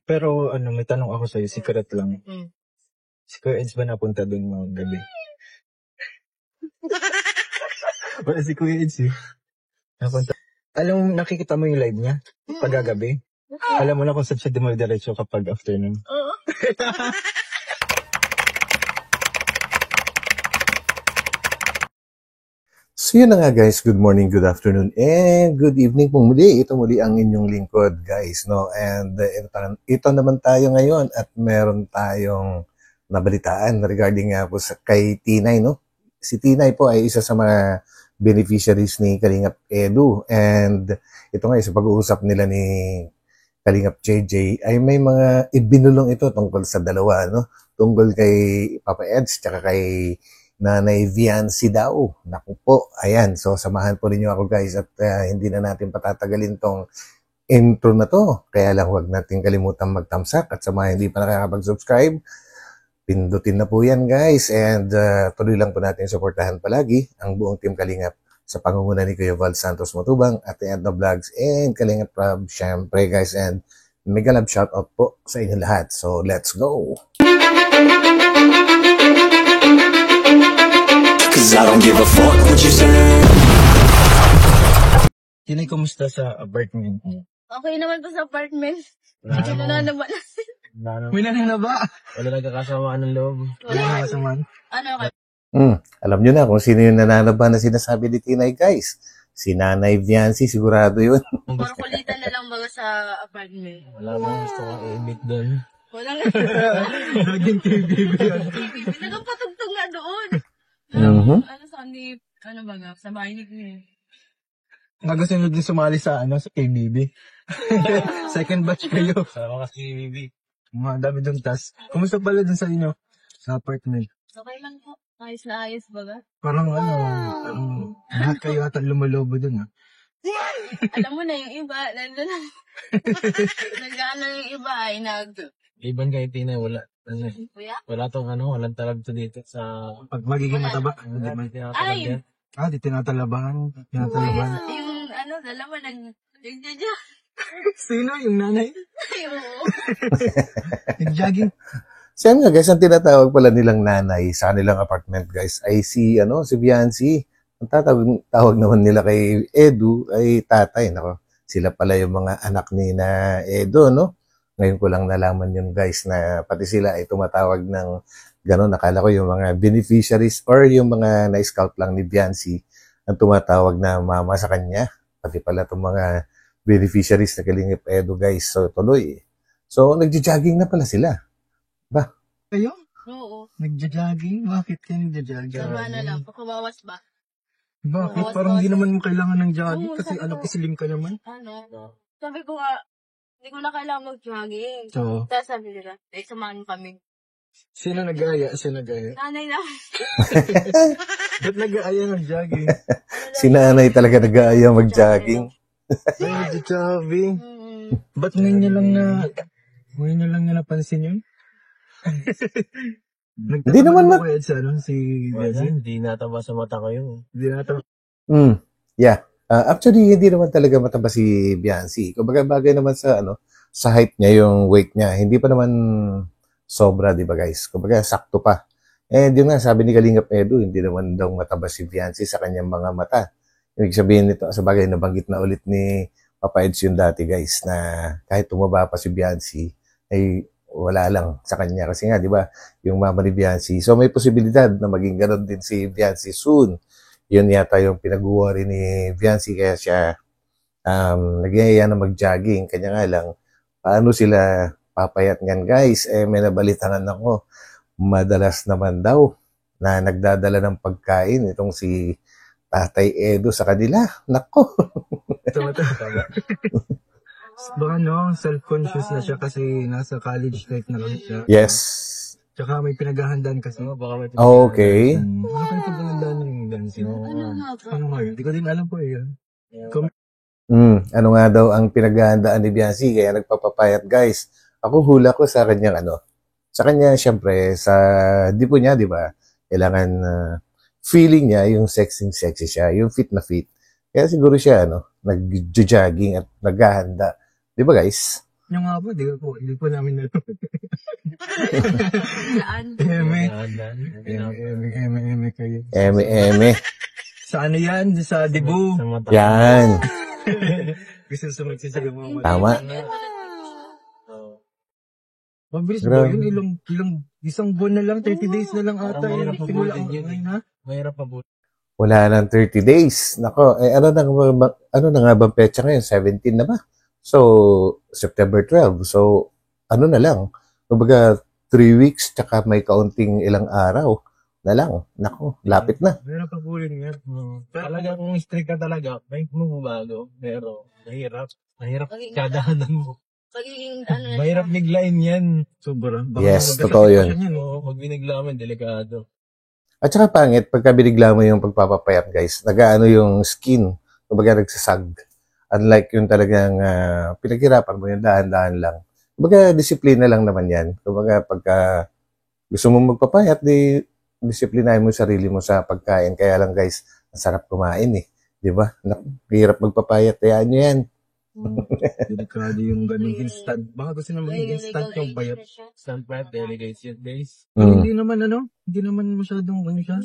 Pero ano, may tanong ako sa'yo, secret lang. Si Kuya Eds ba napunta doon mga gabi? Wala si Kuya Eds eh. Napunta. Alam mo, nakikita mo yung live niya? Pagagabi? Alam mo na kung saan siya dumadiretso kapag afternoon? Oo. So yun na nga guys, good morning, good afternoon, and good evening po muli. Ito muli ang inyong lingkod guys, no? And ito naman tayo ngayon at meron tayong nabalitaan regarding nga po kay Tinay, no? Si Tinay po ay isa sa mga beneficiaries ni Kalingap Edu, and ito nga sa pag-uusap nila ni Kalingap JJ ay may mga ibinulong ito tungkol sa dalawa, no? Tungkol kay Papa Eds tsaka kay Nanay Viancy daw. Naku po, ayan. So, samahan po ninyo ako guys at hindi na natin patatagalin tong intro na to. Kaya lang huwag natin kalimutan mag-thumbs up at sa mga hindi pa nakakapag-subscribe, pindutin na po yan guys. And tuloy lang po natin supportahan palagi ang buong Team Kalingap sa pangunguna ni Kuya Val Santos Matubang at Edna Vlogs and Kalingap Rob, syempre guys. And mega love shoutout po sa inyo lahat. So, let's go! Cause I don't give a fuck what you say. Tinay, kumusta sa apartment? Okay naman po sa apartment. Wala Medyo nananaba na sila. May nananaba? Wala nagkakasamaan ng loob. Wala nagkakasamaan? Ano ka? Alam nyo na kung sino yung nananaba na sinasabi ni Tinay guys. Si Nanay Viancy, sigurado yun. Puro kulitan na lang baga sa apartment. Wala mo, gusto ko i-emit doon. Walang Naging KBB yan. nagpatugtog nga doon. Mhm. Ano sa kanip? Ano baga? Sa bahay ni Kuya. Gusto nyo din sumali sa sa KBB. Second batch kayo. Sama ka sa KBB. Mga dami doon tas. Kumusta pala dun sa inyo? Sa apartment. Okay lang po. Ayos na ayos baga. Parang lahat kayo ata lumalobo dun Alam mo na yung iba. Nandun na. Nag-ano yung iba ay Iban kay Tina, wala. Kuya? Wala tong walang talab to dito sa... Pag magiging mataba, hindi man tinatalab Ay! yan. Di tinatalabahan. Tinatalabahan. Yung dalawa nag-judge. Sino? Yung nanay? Ay, oo. Nag-jogging. Saan nga guys, ang tinatawag pala nilang nanay sa kanilang apartment guys ay si Viancy. Ang tawag naman nila kay Edu ay tatay. Nako, sila pala yung mga anak ni na Edu, no? Ngayon ko lang nalaman yun guys na pati sila ay tumatawag ng gano'n. Nakala ko yung mga beneficiaries or yung mga na-scout lang ni Viancy ang tumatawag na mama sa kanya. Pati pala itong mga beneficiaries na Kalingap Edu guys. So tuloy. So nagja-jogging na pala sila. Ba? Kayo? Oo. Nagja-jogging? Bakit kayo nagja-jogging? Sama na lang. Pakabawas ba? Bakit? Parang hindi naman mo kailangan ng jogging Oo, kasi sabi ko. pasilim ka naman. Sabi ko nga, hindi ko na kailangan mag-jogging. So, Tapos sabi nila, samahan kami. sino nag-aaya? Sino nag-aaya? Nanay na. Ba't nag-aaya ng jogging? Si nanay talaga nag-aaya mag-jogging. Ay, nagja-jogging. Ba't ngayon nyo lang na napansin yun? Hindi naman mo kaya sa si Viancy? Hindi nataba sa mata kayo. Hindi nataba. Yeah. Actually, hindi naman talaga mataba si Viancy. Kumbaga bagay naman sa height niya, yung weight niya. Hindi pa naman sobra, di ba guys? Kumbaga sakto pa. And yun nga, sabi ni Kalingap Edu, hindi naman daw mataba si Viancy sa kanyang mga mata. Ibig sabihin nito, sa bagay, nabanggit na ulit ni Papa Eds yun dati guys, na kahit tumaba pa si Viancy, ay wala lang sa kanya. Kasi nga, di ba, yung mama ni Viancy. So may posibilidad na maging ganon din si Viancy soon. Yun yata yung pinag-worry ni Viancy kaya siya nagyayaya na mag-jogging. Kanya nga lang, paano sila papayat ngan guys? May nabalitangan ako. Madalas naman daw na nagdadala ng pagkain itong si Tatay Edu sa kanila. Nako. Tama. Baka self-conscious na siya kasi nasa college life na lang siya. Yes. Tsaka may pinaghahandaan kasi. Baka may Okay. Baka may pinaghahandaan yung dancing. Ano nga yun? Di ko din alam po eh. Ano nga daw ang pinaghahandaan ni Viancy kaya nagpapapayat guys. Ako hula ko sa kanyang sa kanya syempre sa dipo niya, di ba? Kailangan feeling niya yung sexy siya, yung fit na fit. Kaya siguro siya nag-jogging at naghahanda. Di ba guys? nyo nga po, hindi po namin nalapit. Saan? Eme. Eme kayo. Eme. Sa ano yan? Sa Cebu. Sa mata. Yan. Gusto sa magsisabi mo. Tama. Mabilis ba yun? Isang buwan na lang, 30 days na lang ata. Mahirap pa Simula butin yun. ngayon, ha? Mahirap pa buti. Wala nang 30 days. Nako, ano na nga bang petsa ngayon? 17 na ba? So, September 12. So, ano na lang? Kumbaga, 3 weeks, tsaka may kaunting ilang araw na lang. Nako, lapit na. Mahirap pa bulin nga. Talaga kung strict ka talaga, may mababago. Pero, mahirap. Mahirap Pagiging- kadahanan mo. Pagiging ano na Mahirap biglain yan. Sobra. Yes, totoo yun. Oo, pag biniglaman, delikado. At saka pangit, pagka binigla mo yung pagpapapayat, guys, nag-ano yung skin. Kumbaga, nagsasag. Unlike yung talagang pinaghirapan mo yung dahan-dahan lang. Kumbaga, disiplina lang naman yan. Kumbaga, pagka gusto mo magpapayat, disiplinahin mo yung sarili mo sa pagkain. Kaya lang, guys, ang sarap kumain eh. Di ba? Hirap magpapayat. Kaya nyo yan. Delikado yung ganun instant. Baka gusto na maging instant yung bayat. Stand by, delegates yun, guys. Hindi naman masyadong ano siya.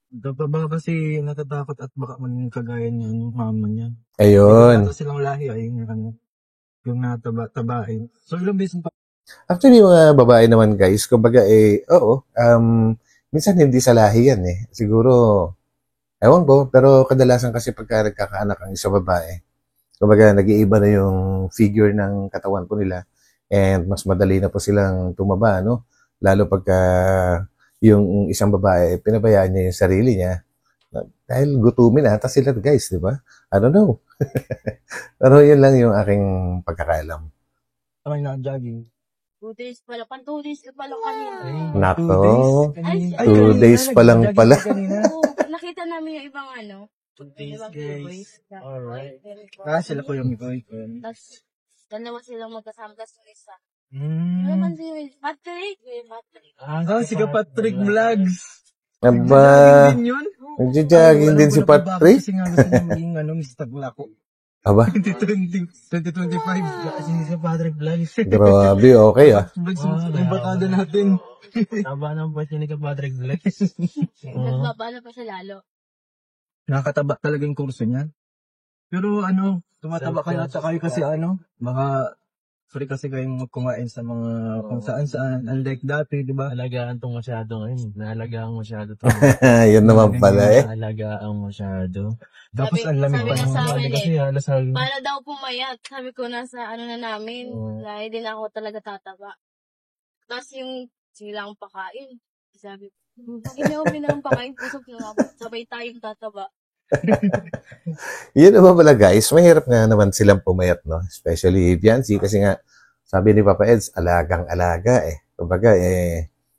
Baka kasi natatakot at baka man kagaya niya yung mama niya. Ayun. Wala silang lahi ay yung nataba-tabain. So ilang beses pa. Actually, mga babae naman, guys, kumbaga, minsan hindi sa lahi yan eh. Siguro, ewan ko, pero kadalasan kasi pagka nagkakaanak ang isang babae, kumbaga, nag-iiba na yung figure ng katawan po nila and mas madali na po silang tumaba, no? Lalo pagka yung isang babae, pinabayaan niya yung sarili niya. Dahil gutumin ata sila, guys, di ba? I don't know. Pero yun lang yung aking pagkakaalam. Ay, na-jogging. 2 days pala. 2 days ka pala kanina. Nako. 2 days pa lang pala. Oo, nakita namin yung ibang ano. 2 days, guys. Alright. Sila ko yung iba. Tapos, dalawa silang magkasama. Tapos yung isa. Hmm. Ano man si Patrick? Si Patrick Vlogs. Aba, Din yun? nagja-jogging din si Patrick. Kasi nga gusto niya maging Mr. Glako. Aba, 2025. Kasi si Patrick Vlogs. grabe, okay ah. Vlogs yung barkada natin. Taba ng pa siya ni Patrick Vlogs. Nagbabala pa siya lalo. Nakakataba talaga yung kurso niya. Pero tumataba kayo at saka kayo kasi baka free kasi kayong kumain sa mga kung saan-saan. Unlike dati, di ba? Alagaan tong masyado ngayon. Naalagaan masyado to. Yun naman pala eh. Naalagaan masyado. Tapos ang lamig pa sabi ng niya sa amin Kasi halos sabi. para daw pumayat. Sabi ko nasa na namin. Oo. Dahil din ako talaga tataba. Tapos yung silang pakain. Sabi ko, pag hindi ako binang pakain, pusok na ako. Sabay tayong tataba. Yun naman pala guys, mahirap nga naman silang pumayat, no? Especially Biancy kasi nga, sabi ni Papa Eds, alagang-alaga eh. Kumbaga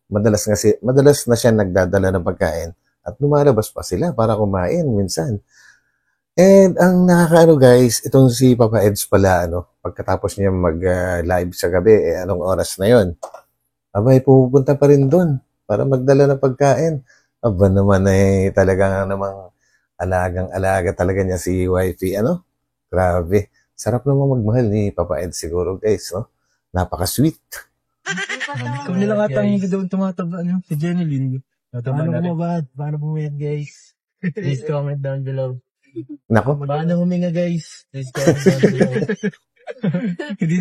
madalas na siya nagdadala ng pagkain at lumalabas pa sila para kumain minsan. And ang nakakaano guys, itong si Papa Eds pala, pagkatapos niya mag-live sa gabi, anong oras na yon? Abay, pupunta pa rin doon para magdala ng pagkain. Aba naman talaga namang alagang-alaga talaga niya si wifey, Grabe. Sarap naman magmahal ni Papa Ed siguro, guys, no? Napaka-sweet. Ikaw nila nga tangi doon tumataba, si Jenny Lynn. Paano bumabad? Paano bumayad, guys? Please comment down below. Nako, Paano huminga, guys? Please comment down below. Hindi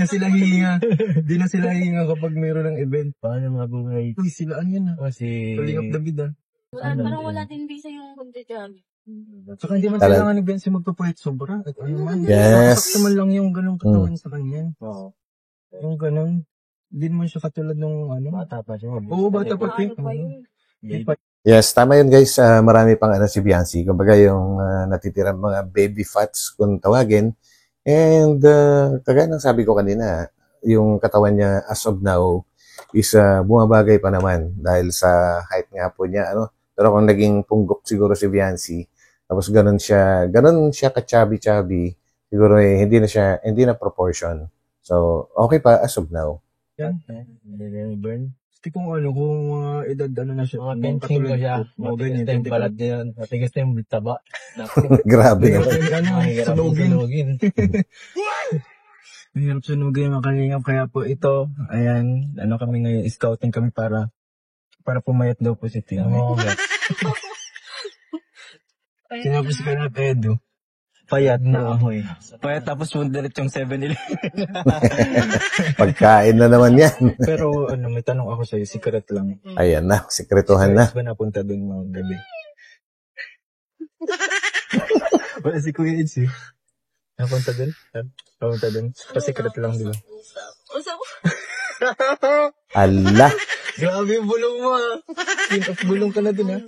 na sila hinga kapag mayroon ng event. Paano mabuhay? Uy, sila yan Kasi... Tuling of the bid Parang wala din visa yung magdadyan. Saka hindi man Talag- kailangan ni Bensi magpapahit sobra. At man. Yes. Sakto man lang yung ganung katawan sa kanya. Oo. Yung ganun. Hindi naman siya katulad nung Bata pa siya. Oo, bata pa siya. Ano pa yun? yes, tama yun guys. Marami pang si Biancy. Kumbaga yung natitirang mga baby fats kung tawagin. And kagaya ng sabi ko kanina, yung katawan niya as of now is bumabagay pa naman dahil sa height nga po niya. Pero kung naging punggok siguro si Biancy, tapos ganun siya ka-chubby-chubby, siguro hindi na proportion. So, okay pa as of now. Yan. Hindi na burn. Kasi kung mga edad na siya. Mga tension ko siya. Matigas na yung balat niya yun. Matigas na yung taba. Grabe na. Sunugin. Mahirap sunugin yung mga kalingap. Kaya po ito, ayan, ano kami ngayon, scouting kami para pumayat daw po si Tino. Oo, guys. Tinapos si Kalingap Edu. Payat na. Ahoy. Payat tapos pundalit yung 7-Eleven. Pagkain na naman yan. Pero ano, may tanong ako sa'yo, secret lang. Ayan na, sekretuhan na. Ba napunta doon mga gabi? Wala si Kuya Eds eh. Napunta doon? Napunta doon? Pa-secret lang, di ba? Usap. Ala. Grabe yung bulong mo ah. King of bulong ka na doon ah.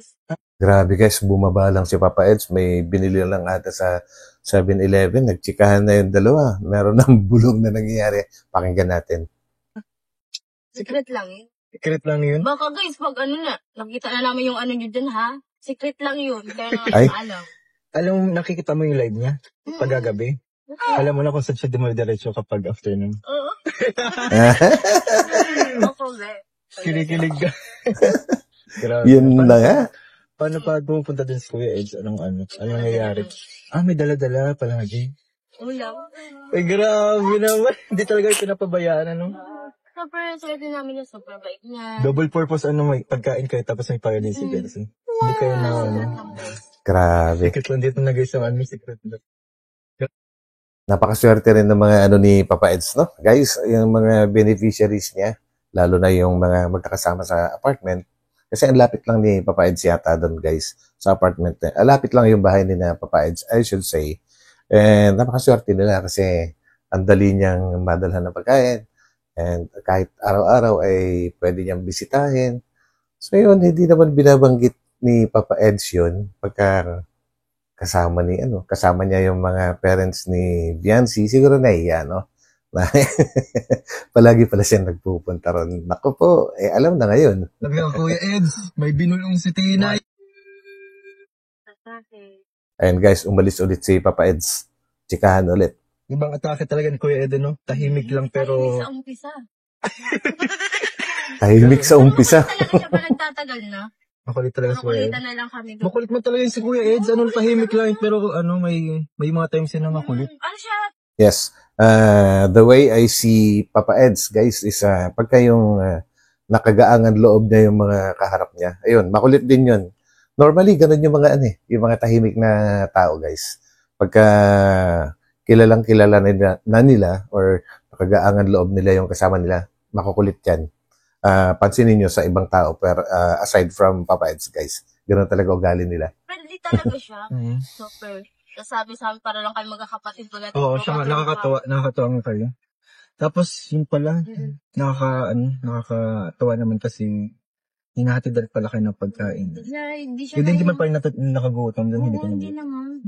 Grabe guys, bumaba lang si Papa Eds. May binili lang ata sa 7-Eleven. Nagtsikahan na yung dalawa. Meron ng bulong na nangyayari. Pakinggan natin. Secret lang yun. Secret lang yun? Baka guys, pag ano na, nakita na namin yung ano nyo dyan ha. Secret lang yun. Kaya nga Ay. alam. Alam mo, nakikita mo yung live niya? Pagagabi? Alam mo na kung saan siya dumadiretso kapag afternoon. Oo. Ako ba? Kinikilig ka. Grabe. Yun na nga. Paano pag pumunta din si Kuya Eds? Anong nangyayari? May dala-dala palagi. Ulam. Ay, grabe naman. Hindi talaga yung pinapabayaan, ano? Super swerte namin yung super bait niya. Double purpose, may pagkain kayo tapos may pagkain din si Percy. Hindi kayo na, Grabe. secret lang dito na guys, yung secret lang. Napakaswerte rin ng mga ni Papa Eds, no? Guys, yung mga beneficiaries niya, lalo na yung mga magkakasama sa apartment. Kasi ang lapit lang ni Papa Eds yata doon, guys, sa apartment. Lapit lang yung bahay ni na Papa Eds, I should say. And napakaswerte nila kasi ang dali niyang madalhan ng pagkain. And kahit araw-araw ay pwede niyang bisitahin. So yun, hindi naman binabanggit ni Papa Eds yun pagka kasama niya yung mga parents ni Viancy. Siguro nahiya, no? Palagi pala siya nagpupunta ron. Naku po, alam na ngayon. Sabi ko, Kuya Eds, may binulong si Tina. Ayun guys, umalis ulit si Papa Eds. Tsikahan ulit. Ibang atake talaga ni Kuya Ed, no? Tahimik lang pero... Sa umpisa. Tahimik sa umpisa. Talaga siya pa nagtatagal na. Makulit talaga si Kuya Ed. Makulitan na lang kami. Makulit mo talaga yung si Kuya Eds. Tahimik lang. Pero may mga times na makulit. Ano siya? Yes. The way I see Papa Eds, guys, is pagka yung nakagaangan loob niya yung mga kaharap niya. Ayun, makulit din yun. Normally, ganun yung mga yung mga tahimik na tao, guys. Pagka kilalang kilala nila or nakagaangan loob nila yung kasama nila, makukulit yan. Pansinin nyo sa ibang tao, pero aside from Papa Eds, guys, ganun talaga ugali nila. Friendly talaga siya. Super. Sabi sa amin para lang kayo magkakapatid pala. Oo, siya nakakatawa nga kayo. Tapos, yun pala, nakakatawa naman kasi hinahatid dahil pala kayo ng pagkain. Hindi siya Yun din naman pala nakagutom doon, hindi ko Hindi naman.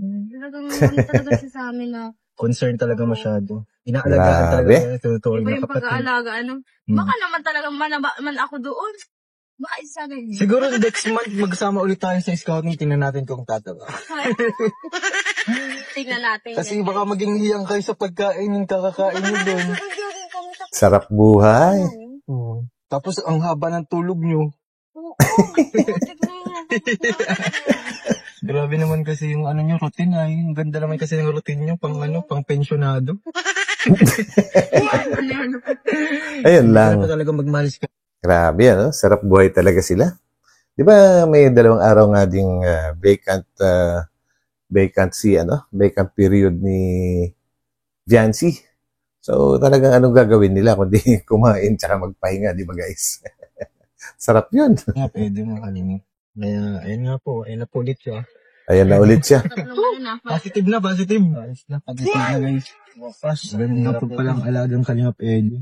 naman. Talaga siya sa amin na. Concern talaga masyado. Inaalagaan talaga, tuturing Iba na yung kapatid. pag-aalaga. Baka naman talaga man ako doon. Baka isa na yun. Siguro next month, magsama ulit tayo sa scouting, tingnan natin kung tatawa. Tingnan natin. Kasi baka maging hiyang kayo sa pagkain yung kakakain nyo doon. Sarap buhay. Tapos ang haba ng tulog nyo. Grabe naman kasi yung nyo, routine ay. Ang ganda naman kasi ng routine nyo, pang pensyonado. Ayun lang. Grabe talaga magmalis ka. Grabe, sarap buhay talaga sila. Di ba may 2 araw nga ding vacant period ni Viancy. So talagang anong gagawin nila kundi kumain tsaka magpahinga, di ba guys? Sarap yun. Nga, pwede mo kalimut. Kaya, ayun nga po, ayun na po ulit siya. Ayan na ulit siya. Positive na. Positive na guys. Ganda po palang alagang Kalingap Ed.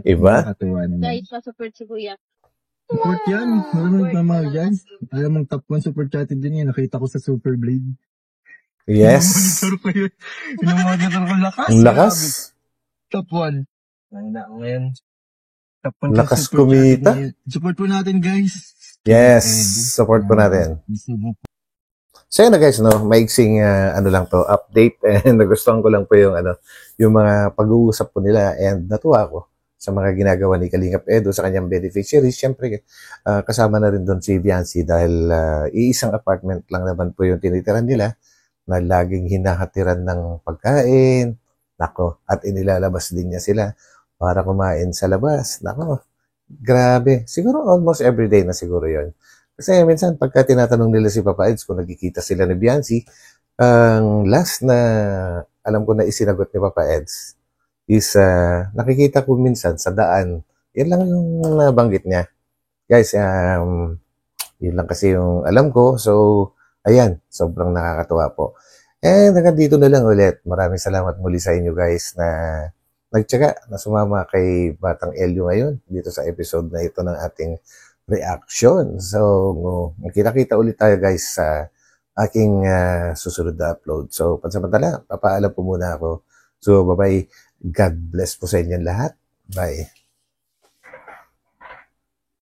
Iba? Guys, pa-support si Kuya. Support yan. Maraming mamahal dyan. Alam mong top 1 super chatted din yan. Nakita ko sa Super Blade. Yes. Monitor ko lakas. Ang lakas. Top 1. Ngayon. Top 1 Lakas kumita. Support po natin guys. Yes. Support po natin. So yun na guys, maiksing lang to, update, and nagustuhan ko lang po yung yung mga pag-uusap po nila, and natuwa ako sa mga ginagawa ni Kalingap Edu sa kanyang beneficiaries. Siyempre, kasama na rin doon si Viancy dahil iisang apartment lang naman po yung tinitiran nila na laging hinahatiran ng pagkain, Nako, at inilalabas din niya sila para kumain sa labas. Nako, grabe. Siguro almost everyday na siguro yon. Kasi minsan pagka tinatanong nila si Papa Eds kung nagkikita sila ni Biancy, ang last na alam ko na isinagot ni Papa Eds is nakikita ko minsan sa daan. Yan lang yung nabanggit niya. Guys, yun lang kasi yung alam ko. So, ayan, sobrang nakakatuwa po. And hanggang dito na lang ulit. Maraming salamat muli sa inyo guys na nagtyaga na sumama kay Batang Elio ngayon dito sa episode na ito ng ating reaction. So, magkita-kita ulit tayo guys sa aking susunod na upload. So, pansamantala, papaalam po muna ako. So, bye-bye. God bless po sa inyo lahat. Bye.